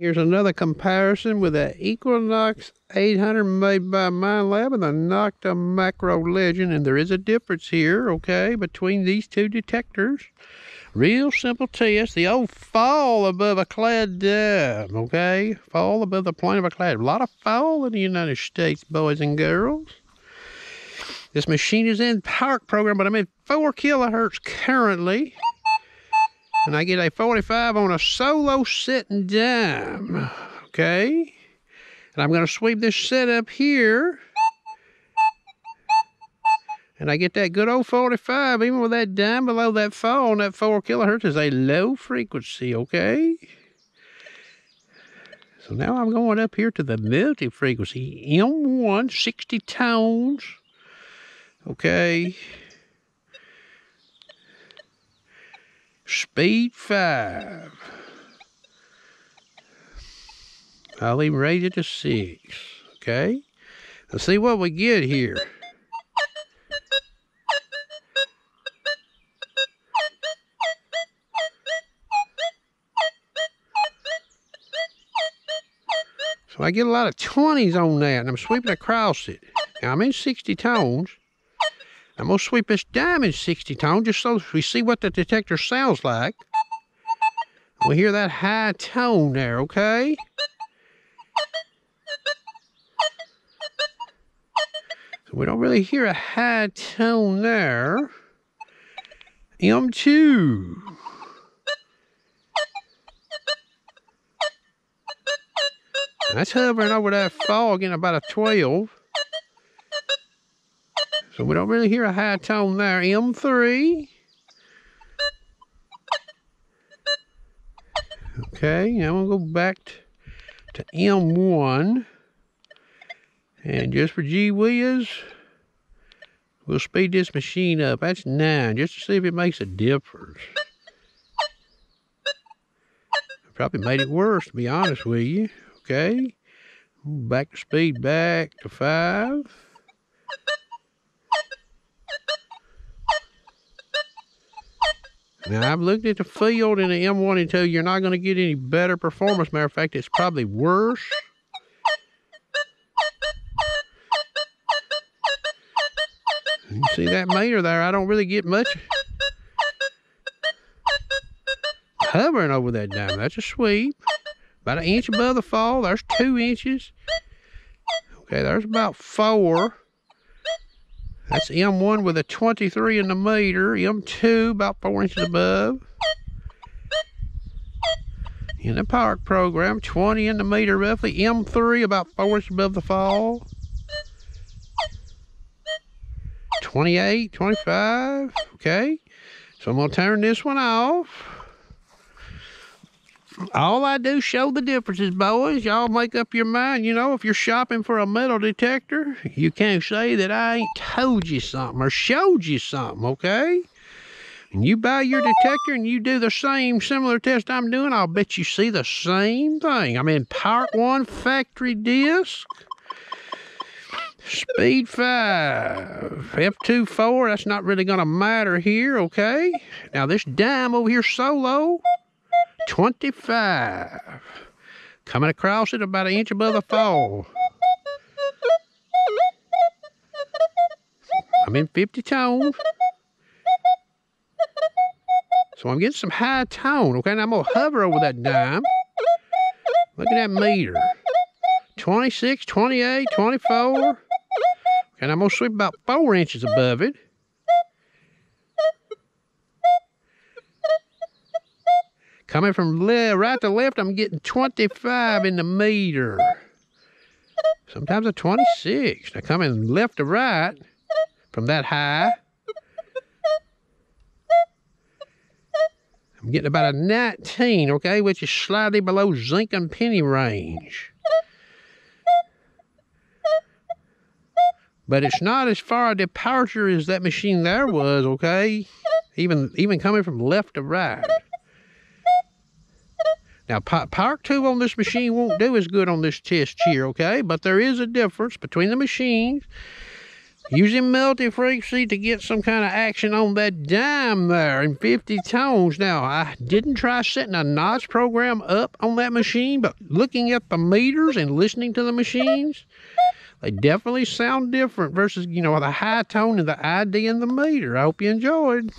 Here's another comparison with the Equinox 800 made by MindLab and the Nocta Macro Legend. And there is a difference here, okay, between these two detectors. Real simple test. The old fall above a clad dam, okay? Fall above the plane of a clad. A lot of fall in the United States, boys and girls. This machine is in park program, but I'm in 4 kilohertz currently. And I get a 45 on a solo sitting dime, okay? And I'm going to sweep this setup here. And I get that good old 45, even with that dime below that fall, and that 4 kilohertz is a low frequency, okay? So now I'm going up here to the multi-frequency, M1, 60 tones, okay? Speed 5. I'll even raise it to 6. Okay? Let's see what we get here. So I get a lot of 20s on that, and I'm sweeping across it. Now I'm in 60 tones. I'm going to sweep this dime in 60 tone just so we see what the detector sounds like. We hear that high tone there, okay? So we don't really hear a high tone there. M2. That's hovering over that fall, getting about a 12. So we don't really hear a high tone there. M3. Okay, now I'm going to go back to M1. And just for gee whiz, we'll speed this machine up. That's 9, just to see if it makes a difference. I probably made it worse, to be honest with you. Okay, back to speed, back to 5. Now, I've looked at the field in the M1 and tell you you're not going to get any better performance. Matter of fact, it's probably worse. You see that meter there? I don't really get much hovering over that dime. That's a sweep. About 1 inch above the fall. There's 2 inches. Okay, there's about 4. That's M1 with a 23 in the meter. M2 about 4 inches above. In the park program, 20 in the meter roughly. M3 about 4 inches above the fall. 28, 25. Okay. So I'm going to turn this one off. All I do show the differences, boys. Y'all make up your mind. You know, if you're shopping for a metal detector, you can't say that I ain't told you something or showed you something, okay? And you buy your detector and you do the same similar test I'm doing, I'll bet you see the same thing. I'm in Part 1 factory disc. Speed 5. F2 4, that's not really going to matter here, okay? Now this dime over here solo, 25. Coming across it about 1 inch above the fall. I'm in 50 tone. So I'm getting some high tone, okay? Now I'm going to hover over that dime. Look at that meter. 26, 28, 24. And I'm going to sweep about 4 inches above it. Coming from right to left, I'm getting 25 in the meter. Sometimes a 26. Now coming left to right from that high, I'm getting about a 19, okay, which is slightly below zinc and penny range. But it's not as far a departure as that machine there was, okay? Even coming from left to right. Now, Part 2 on this machine won't do as good on this test here, okay? But there is a difference between the machines. Using multi-frequency to get some kind of action on that dime there in 50 tones. Now, I didn't try setting a notch program up on that machine, but looking at the meters and listening to the machines, they definitely sound different versus, the high tone and the ID in the meter. I hope you enjoyed.